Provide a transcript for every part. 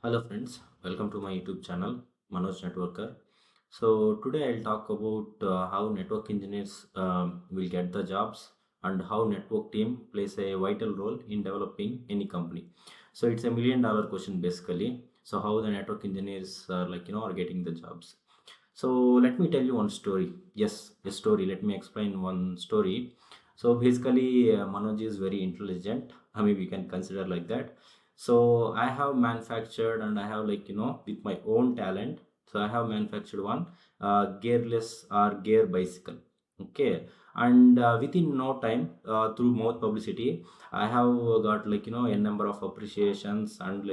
Hello friends, welcome to my YouTube channel Manoj Networker. So today I'll talk about how network engineers will get the jobs and how network team plays a vital role in developing any company. So it's a $1 million question basically. So how the network engineers are getting the jobs. So let me tell you one story. Yes, a story. Let me explain one story. So basically, Manoj is very intelligent. I mean, we can consider like that. So I have manufactured and I have with my own talent. So I have manufactured one gearless or gear bicycle. Okay, and within no time, through mouth publicity, I have got a number of appreciations and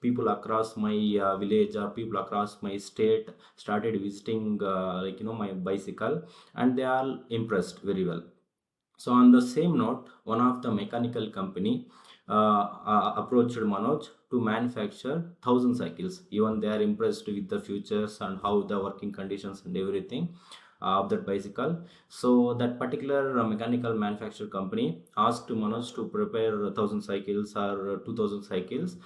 people across my village or people across my state started visiting my bicycle, and they are impressed very well. So on the same note, one of the mechanical company approached Manoj to manufacture 1,000 cycles. Even they are impressed with the features and how the working conditions and everything of that bicycle. So that particular mechanical manufacturer company asked Manoj to prepare 1,000 cycles or 2,000 cycles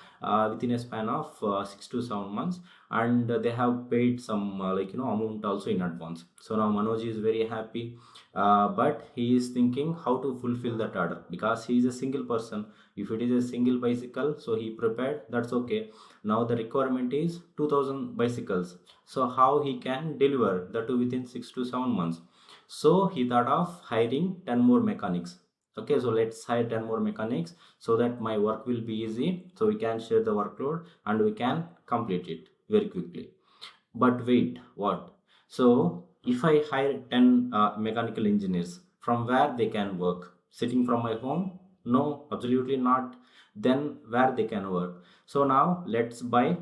within a span of 6 to 7 months, and they have paid some amount also in advance. So now Manoj is very happy, but he is thinking how to fulfill that order because he is a single person. If it is a single bicycle, so he prepared, that's okay. Now the requirement is 2,000 bicycles. So how he can deliver that within 6 to 7 months? So he thought of hiring 10 more mechanics. Okay, so let's hire 10 more mechanics so that my work will be easy. So we can share the workload and we can complete it very quickly. But wait, what? So if I hire 10 mechanical engineers, from where they can work? Sitting from my home? No, absolutely not. Then where they can work? So now let's buy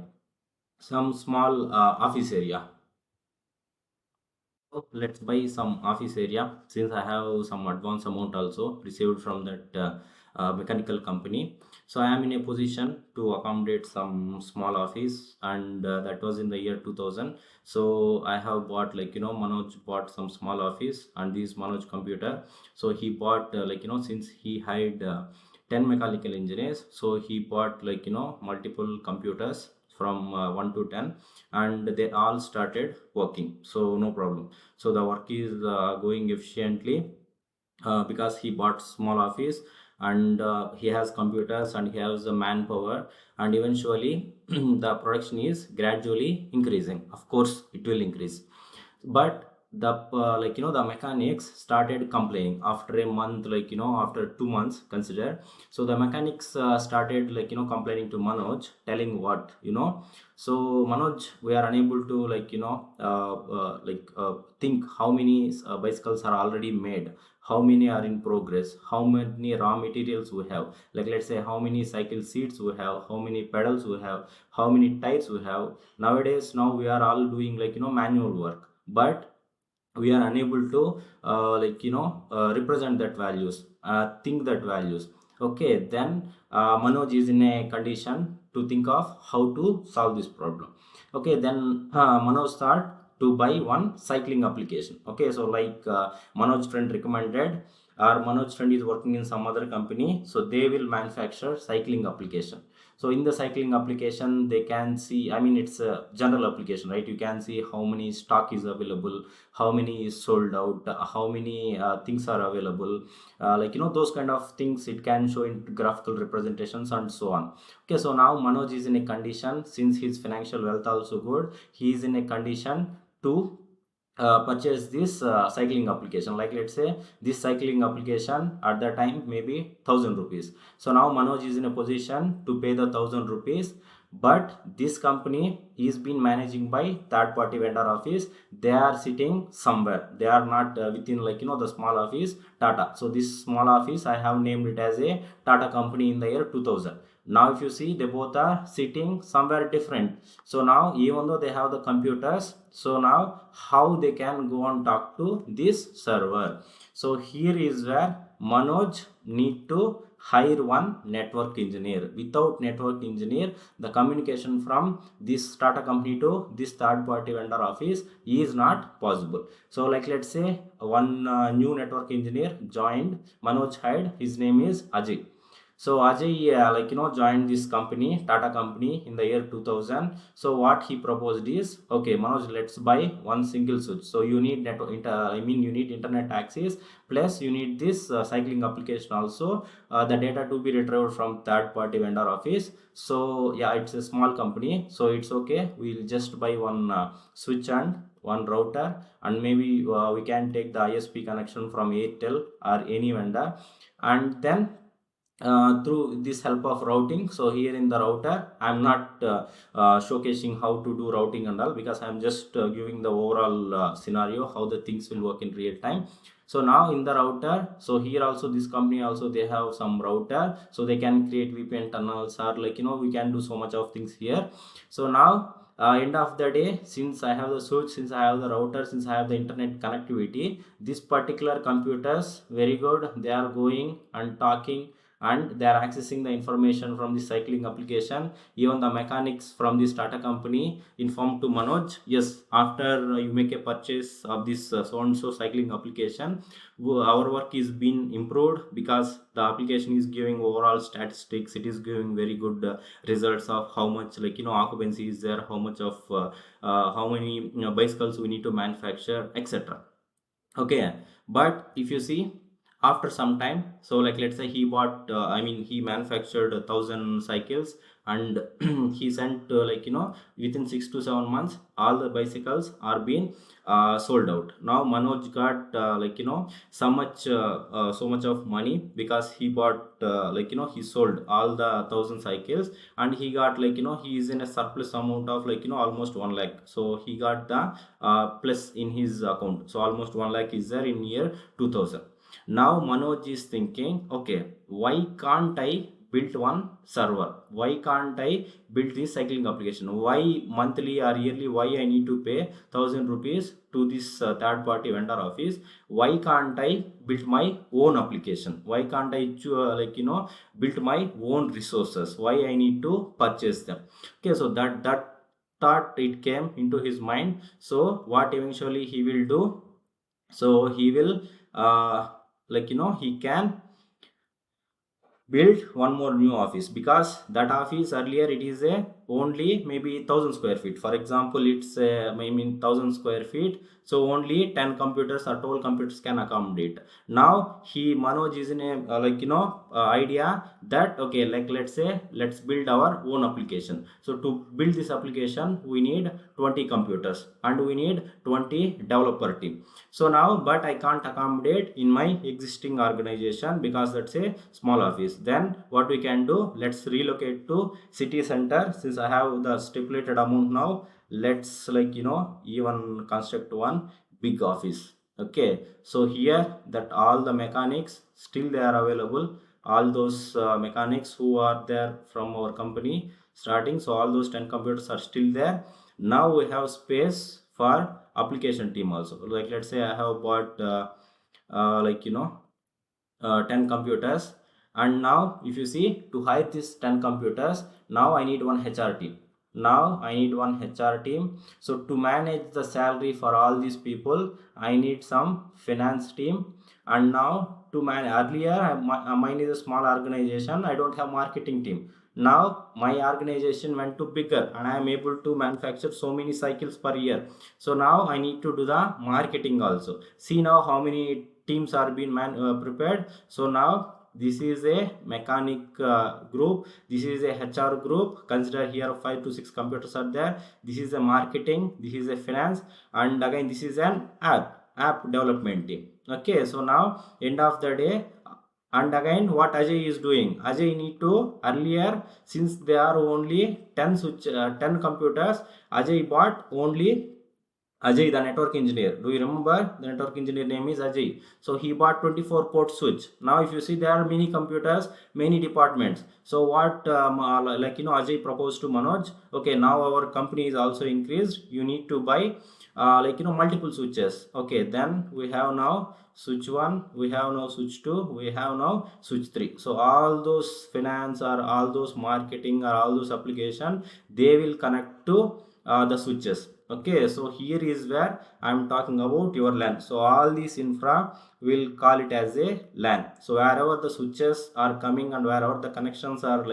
some small office area. So let's buy some office area since I have some advance amount also received from that mechanical company. So I am in a position to accommodate some small office, and that was in the year 2000. So I have bought Manoj bought some small office and this Manoj computer. So he bought since he hired 10 mechanical engineers, so he bought multiple computers from 1 to 10, and they all started working, so no problem. So the work is going efficiently because he bought small office, and he has computers and he has the manpower, and eventually the production is gradually increasing. Of course it will increase, but the the mechanics started complaining after a month, after 2 months consider. So the mechanics started complaining to Manoj, telling what, so Manoj, we are unable to think how many bicycles are already made, how many are in progress, how many raw materials we have, like let's say how many cycle seats we have, how many pedals we have, how many tires we have. Nowadays, now we are all doing manual work, but we are unable to represent that values, think that values. Okay, then Manoj is in a condition to think of how to solve this problem. Okay, then Manoj thought to buy one cycling application. Okay, so Manoj friend recommended, or Manoj friend is working in some other company, so they will manufacture cycling application. So in the cycling application they can see, I mean it's a general application, right? You can see how many stock is available, how many is sold out, how many things are available, those kind of things it can show in graphical representations and so on. Okay, so now Manoj is in a condition, since his financial wealth also good, he is in a condition to purchase this cycling application. Like let's say this cycling application at that time maybe 1,000 rupees. So now Manoj is in a position to pay the 1,000 rupees, but this company is being managing by third party vendor office. They are sitting somewhere, they are not within the small office Tata. So this small office I have named it as a Tata company in the year 2000. Now if you see, they both are sitting somewhere different. So now even though they have the computers, so now how they can go and talk to this server? So here is where Manoj need to hire one network engineer. Without network engineer, the communication from this Tata company to this third party vendor office is not possible. So like let's say one new network engineer joined, Manoj hired, his name is Ajay. So Ajay, joined this company, Tata company, in the year 2000. So what he proposed is, okay, Manoj, let's buy one single switch. So you need you need internet access, plus you need this cycling application also. The data to be retrieved from third party vendor office. So yeah, it's a small company, so it's okay. We'll just buy one switch and one router, and maybe we can take the ISP connection from Airtel or any vendor, and then through this help of routing. So here in the router, I'm not showcasing how to do routing and all, because I'm just giving the overall scenario how the things will work in real time. So now in the router, so here also this company also, they have some router, so they can create VPN tunnels, or we can do so much of things here. So now end of the day, since I have the switch, since I have the router, since I have the internet connectivity, this particular computers very good, they are going and talking, and they are accessing the information from the cycling application. Even the mechanics from this Tata company informed to Manoj, yes, after you make a purchase of this so and so cycling application, our work is being improved, because the application is giving overall statistics, it is giving very good results of how much occupancy is there, how much of how many bicycles we need to manufacture, etc. Okay, but if you see, after some time, so let's say he bought he manufactured 1,000 cycles, and he sent within 6 to 7 months all the bicycles are being sold out. Now Manoj got so much of money, because he bought he sold all the 1,000 cycles, and he got he is in a surplus amount of almost 1 lakh. So he got the plus in his account, so almost 1 lakh is there in year 2000. Now Manoj is thinking, okay, why can't I build one server? Why can't I build this cycling application? Why monthly or yearly? Why I need to pay 1,000 rupees to this third party vendor office? Why can't I build my own application? Why can't I build my own resources? Why I need to purchase them? Okay, so that thought it came into his mind. So what eventually he will do? So he will he can build one more new office, because that office earlier it is a only maybe 1,000 square feet. For example, it's 1,000 square feet, so only 10 computers or 12 computers can accommodate. Now Manoj is in a idea that, okay, let's say let's build our own application. So to build this application, we need 20 computers and we need 20 developer team. So now, but I can't accommodate in my existing organization, because that's a small office. Then what we can do, let's relocate to city center. Since I have the stipulated amount now, let's even construct one big office. Okay, so here that all the mechanics still they are available, all those mechanics who are there from our company starting, so all those 10 computers are still there. Now we have space for application team also. Let's say I have bought 10 computers, and now if you see, to hire this 10 computers, now I need one HR team. Now I need one HR team. So to manage the salary for all these people, I need some finance team. And now to manage, earlier mine is a small organization, I don't have marketing team. Now my organization went to bigger, and I am able to manufacture so many cycles per year. So now I need to do the marketing also. See now how many teams are being prepared. So now this is a mechanic group, this is a HR group, consider here 5 to 6 computers are there, this is a marketing, this is a finance, and again this is an app development team. Okay, so now end of the day, and again what Ajay is doing, Ajay need to, earlier since there are only 10 computers, Ajay bought only Ajay, the network engineer. Do you remember? The network engineer name is Ajay. So he bought 24 port switch. Now if you see, there are many computers, many departments. So what Ajay proposed to Manoj, okay, now our company is also increased. You need to buy multiple switches. Okay, then we have now switch 1, we have now switch 2, we have now switch 3. So all those finance or all those marketing or all those application, they will connect to the switches. Okay, so here is where I'm talking about your LAN. So all these infra we'll call it as a LAN. So wherever the switches are coming and wherever the connections are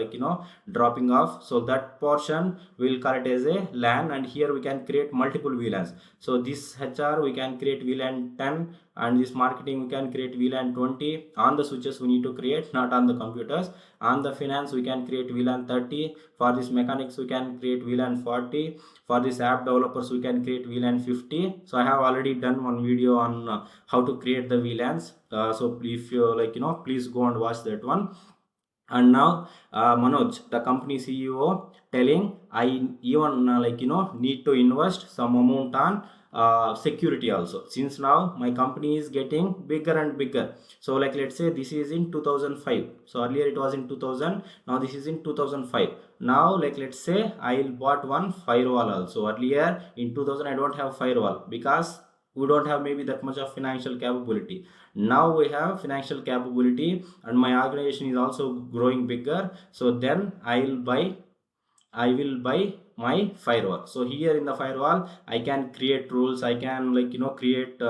dropping off, so that portion we'll call it as a LAN, and here we can create multiple VLANs. So this HR we can create VLAN 10, and this marketing we can create VLAN 20. On the switches we need to create, not on the computers. On the finance we can create VLAN 30. For this mechanics we can create VLAN 40. For this app developers we can create VLAN 50. So I have already done one video on how to create the VLANs. So if you please go and watch that one. And now Manoj, the company CEO, telling I even need to invest some amount on security also, since now my company is getting bigger and bigger. So let's say this is in 2005. So earlier it was in 2000, now this is in 2005. Now let's say I bought one firewall also. Earlier in 2000 I don't have firewall because we don't have maybe that much of financial capability. Now we have financial capability and my organization is also growing bigger. So then I will buy my firewall. So here in the firewall I can create rules, I can create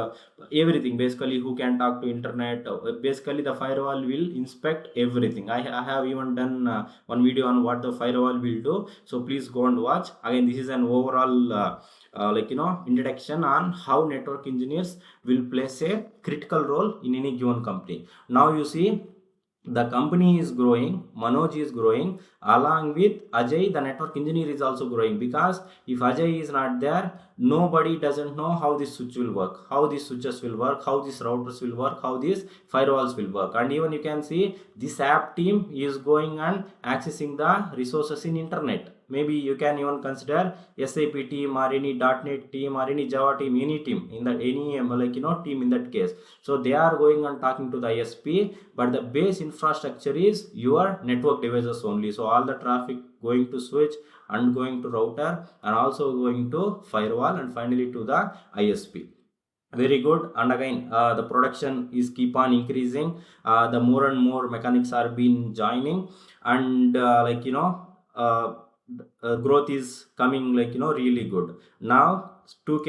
everything, basically who can talk to internet. Basically the firewall will inspect everything. I have even done one video on what the firewall will do, so please go and watch. Again, this is an overall introduction on how network engineers will place a critical role in any given company. Now you see, the company is growing, Manoj is growing, along with Ajay, the network engineer, is also growing, because if Ajay is not there, nobody doesn't know how this switch will work, how these switches will work, how these routers will work, how these firewalls will work. And even you can see this app team is going and accessing the resources in internet. Maybe you can even consider SAP team or any .NET team or any Java team, any team in that, any team in that case. So they are going and talking to the ISP, but the base infrastructure is your network devices only. So all the traffic going to switch and going to router and also going to firewall and finally to the ISP. Very good. And again the production is keep on increasing. The more and more mechanics are being joining, and growth is coming really good. Now two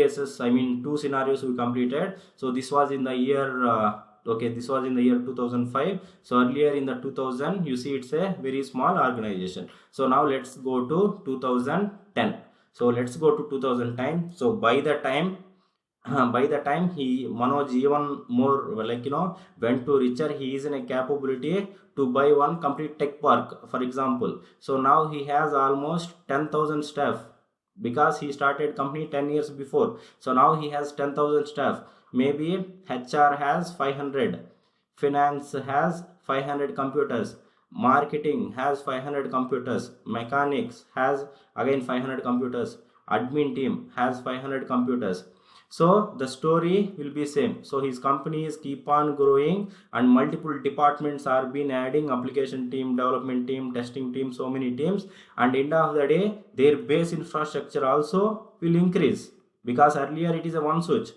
scenarios we completed. So this was in the year this was in the year 2005. So earlier in the 2000, you see it's a very small organization. So now let's go to 2010. So let's go to 2010. So by the time Manoj even more went to richer, he is in a capability to buy one complete tech park, for example. So now he has almost 10,000 staff, because he started company 10 years before. So now he has 10,000 staff. Maybe HR has 500, finance has 500 computers, marketing has 500 computers, mechanics has again 500 computers, admin team has 500 computers. So the story will be same. So his companies keep on growing and multiple departments are been adding, application team, development team, testing team, so many teams, and end of the day their base infrastructure also will increase, because earlier it is a one switch.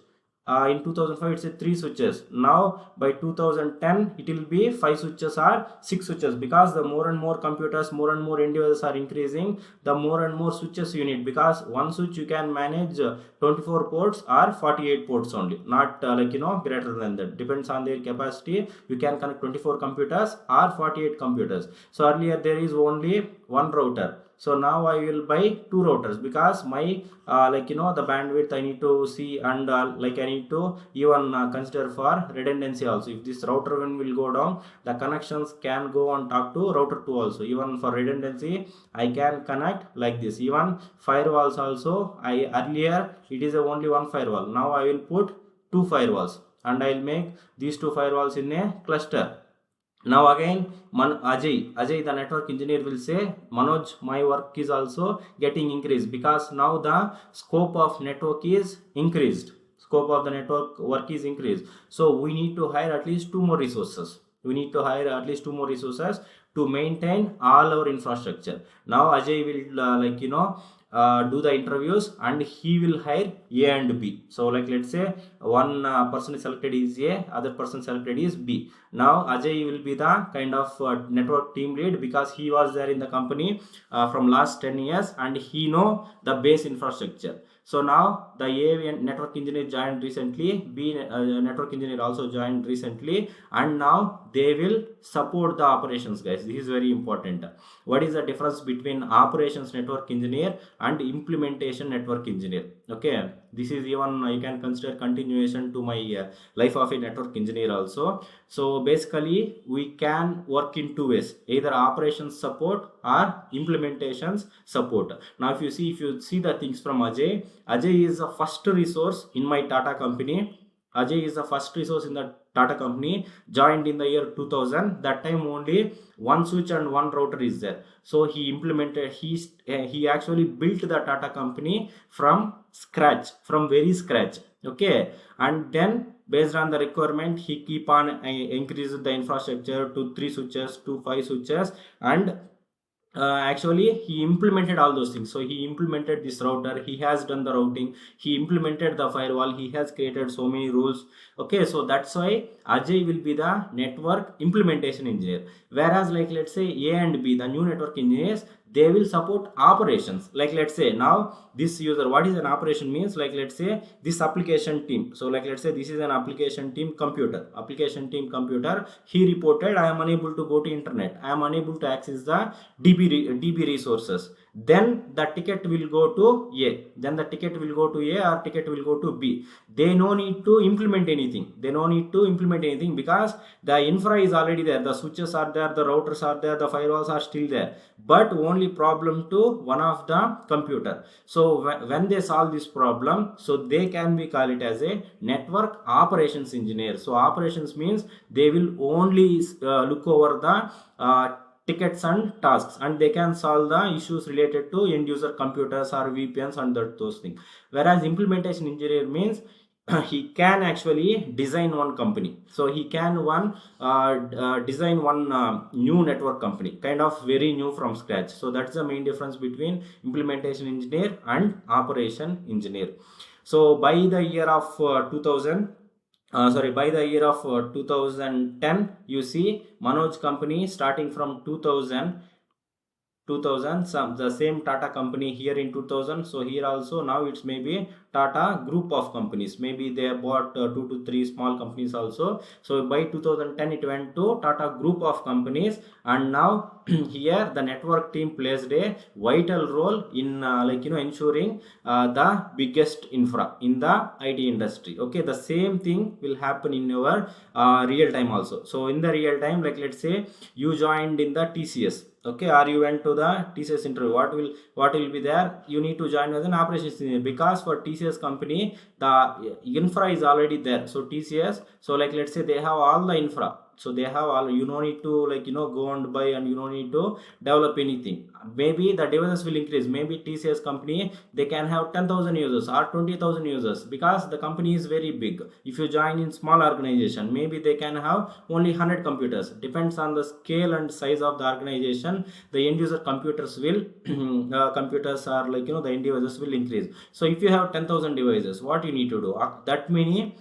In 2005 it's a 3 switches. Now by 2010 it will be 5 switches or 6 switches, because the more and more computers, more and more individuals are increasing, the more and more switches you need, because one switch you can manage 24 ports or 48 ports only, not greater than that. Depends on their capacity, you can connect 24 computers or 48 computers. So earlier there is only one router. So now I will buy 2 routers, because my the bandwidth I need to see, and I need to even consider for redundancy also. If this router one will go down, the connections can go and talk to router 2 also. Even for redundancy I can connect like this. Even firewalls also, earlier it is only one firewall, now I will put 2 firewalls and I will make these 2 firewalls in a cluster. Now again Ajay the network engineer will say, Manoj, my work is also getting increased, because now the scope of network is increased, scope of the network work is increased. So we need to hire at least 2 more resources. We need to hire at least 2 more resources to maintain all our infrastructure. Now Ajay will do the interviews, and he will hire A and B. So like let's say one person is selected is A, other person selected is B. Now Ajay will be the kind of network team lead, because he was there in the company from last 10 years and he know the base infrastructure. So now the A network engineer joined recently, B network engineer also joined recently, and now they will support the operations, guys. This is very important. What is the difference between operations network engineer and implementation network engineer? Okay, this is even you can consider continuation to my life of a network engineer also. So basically we can work in two ways, either operations support or implementations support. Now if you see the things from Ajay is the first resource in my Tata company. Ajay is the first resource in the Tata company, joined in the year 2000. That time only one switch and one router is there. So he implemented, he actually built the Tata company from scratch, from very scratch. Okay, and then based on the requirement, he keep on increase the infrastructure to 3 switches to 5 switches, and actually he implemented all those things. So he implemented this router, he has done the routing, he implemented the firewall, he has created so many rules. Okay, so that's why Ajay will be the network implementation engineer, whereas like let's say A and B, the new network engineers, they will support operations. Like let's say now this user, what is an operation means, like let's say this application team. So like let's say this is an application team computer, he reported I am unable to go to internet, I am unable to access the DB resources. Then the ticket will go to A, then the ticket will go to A or ticket will go to B. They no need to implement anything, because the infra is already there, the switches are there, the routers are there, the firewalls are still there, but only problem to one of the computer. So when they solve this problem, so they can be called it as a network operations engineer. So operations means they will only look over the tickets and tasks, and they can solve the issues related to end user computers or VPNs and those things. Whereas implementation engineer means he can actually design one company. So he can design one new network company, kind of very new from scratch. So that's the main difference between implementation engineer and operation engineer. So by the year of 2010, you see Manoj company starting from 2000, the same Tata company here in 2000. So here also now it's maybe Tata group of companies, maybe they bought 2 to 3 small companies also. So by 2010 it went to Tata group of companies, and now here the network team plays a vital role in ensuring the biggest infra in the IT industry. Okay, the same thing will happen in your real time also. So in the real time, like let's say you joined in the TCS, okay, or you went to the TCS interview, what will be there, you need to join as an operations engineer, because for TCS company the infra is already there. So TCS, so like let's say they have all the infra, so they have all, you don't need to go and buy, and you don't need to develop anything. Maybe the devices will increase, maybe TCS company they can have 10,000 users or 20,000 users, because the company is very big. If you join in small organization, maybe they can have only 100 computers, depends on the scale and size of the organization. The end user computers will computers are the end users will increase. So if you have 10,000 devices, what you need to do, that many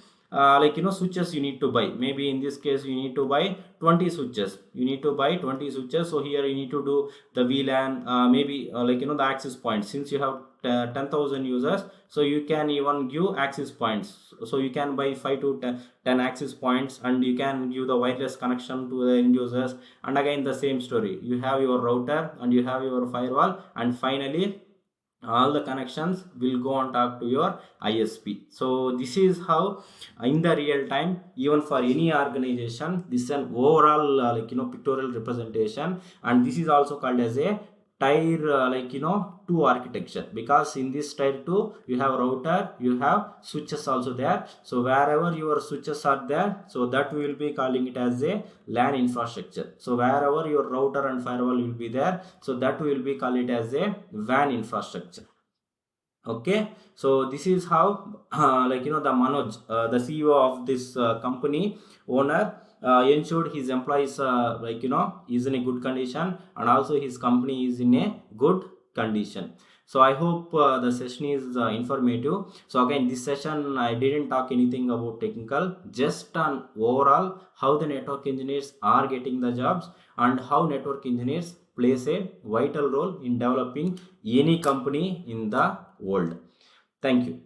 switches you need to buy. Maybe in this case you need to buy 20 switches, so here you need to do the VLAN, maybe the access points. Since you have 10,000 users, so you can even give access points, so you can buy 5 to 10 access points, and you can give the wireless connection to the end users. And again the same story, you have your router and you have your firewall, and finally all the connections will go and talk to your ISP. So this is how in the real time, even for any organization, this is an overall pictorial representation, and this is also called as a tier 2 architecture, because in this tier 2 you have router, you have switches also there. So wherever your switches are there, so that we will be calling it as a LAN infrastructure. So wherever your router and firewall will be there, so that we will be call it as a WAN infrastructure. Okay, so this is how the Manoj, the CEO of this company owner, ensured his employees is in a good condition, and also his company is in a good condition. So I hope the session is informative. So again, this session I didn't talk anything about technical, just on overall how the network engineers are getting the jobs and how network engineers plays a vital role in developing any company in the world. Thank you.